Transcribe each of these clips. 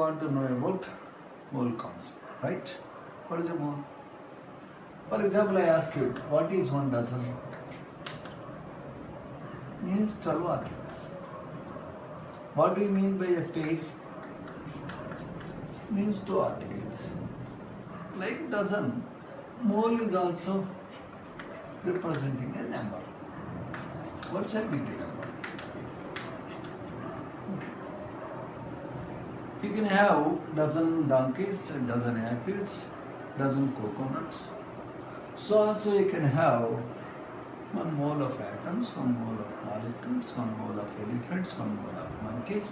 want to know about mole concept, right? What is a mole? For example, I ask you, what is 1 dozen? Means 12 articles. What do you mean by a pair? Means 2 articles. Like dozen, mole is also representing a number. What's a big number? You can have dozen donkeys, a dozen apples, dozen coconuts. So also you can have 1 mole of atoms, 1 mole of molecules, 1 mole of elephants, 1 mole of monkeys.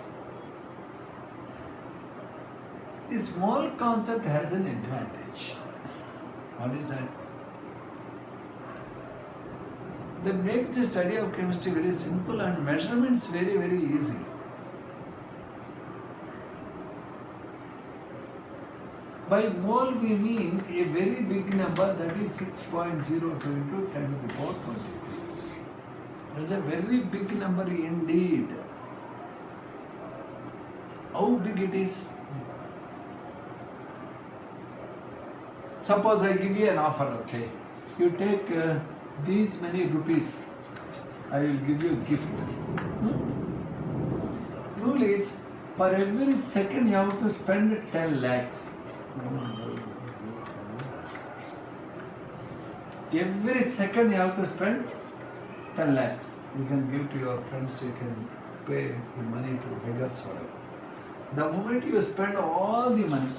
This mole concept has an advantage. What is that? That makes the study of chemistry very simple and measurements very, very easy. By mole we mean a very big number, that is 6.02 into 10 to the power 22. It is a very big number indeed. How big it is? Suppose I give you an offer, okay? You take these many rupees, I will give you a gift. Rule is, for every second you have to spend 10 lakhs. Every second you have to spend 10 lakhs. You can give to your friends, you can pay the money to beggars, whatever. The moment you spend all the money,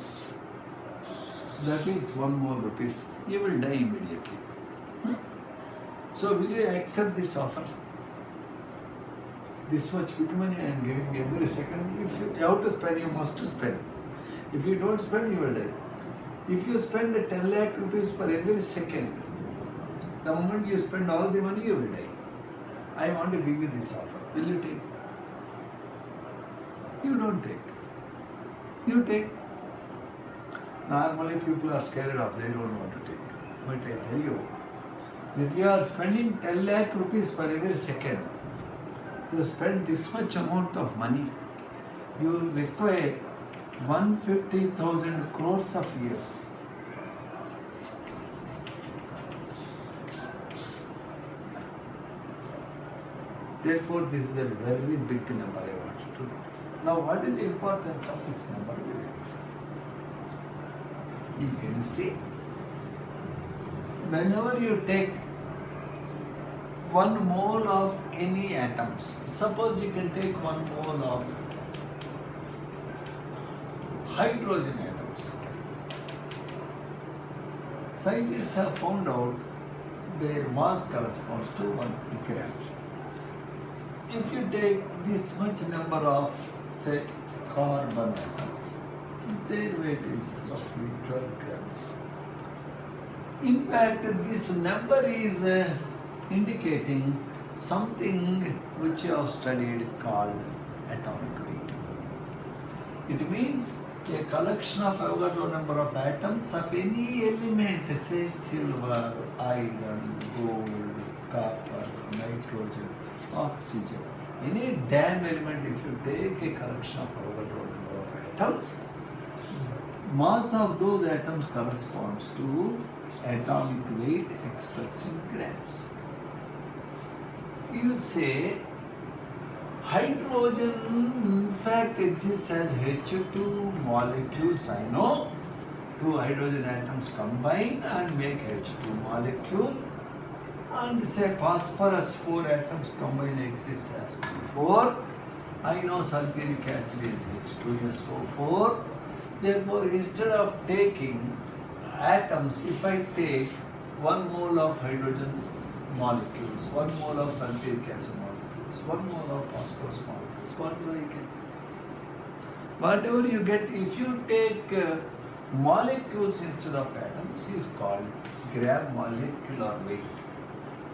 that is 1 more rupees, you will die immediately. So will you accept this offer? This much big money I am giving every second. If you have to spend, you must spend. If you don't spend, you will die. If you spend 10 lakh rupees for every second, the moment you spend all the money, you will die. I want to give you this offer. Will you take? You don't take. You take. Normally people are scared of, they don't want to take. But I tell you, if you are spending 10 lakh rupees for every second, you spend this much amount of money, you require 150,000 crores of years. Therefore, this is a very big number I want you to notice. Now, what is the importance of this number? In chemistry, whenever you take 1 mole of any atoms, suppose you can take 1 mole of hydrogen atoms. Scientists have found out their mass corresponds to 1 gram. If you take this much number of, say, carbon atoms, their weight is roughly 12 grams. In fact, this number is indicating something which you have studied called atomic weight. It means a collection of Avogadro number of atoms of any element, say silver, iron, gold, copper, nitrogen, oxygen. Any damn element, if you take a collection of Avogadro number of atoms, mass of those atoms corresponds to atomic weight expressed in grams. You say hydrogen in fact exists as H2 molecules. I know 2 hydrogen atoms combine and make H2 molecule, and say phosphorus 4 atoms combine exists as P4. I know sulfuric acid is H2SO4. Therefore, instead of taking atoms, if I take 1 mole of hydrogen molecules, 1 mole of sulfuric acid molecules, 1 mole of phosphorus molecules, what do I get? Whatever you get, if you take molecules instead of atoms, is called gram molecular weight.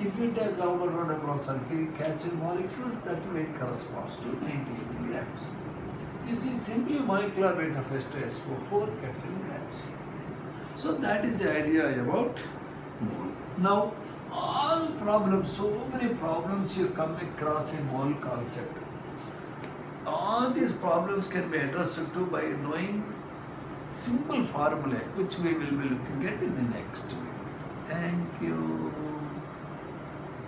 If you take Avogadro number of sulfuric acid molecules, that weight corresponds to 98 grams. This is simply molecular weight of H2SO4 kept in grams. So that is the idea about mole. Now, all problems, so many problems you come across in mole concept all these problems can be addressed to by knowing simple formula, which we will be looking at in the next video. Thank you.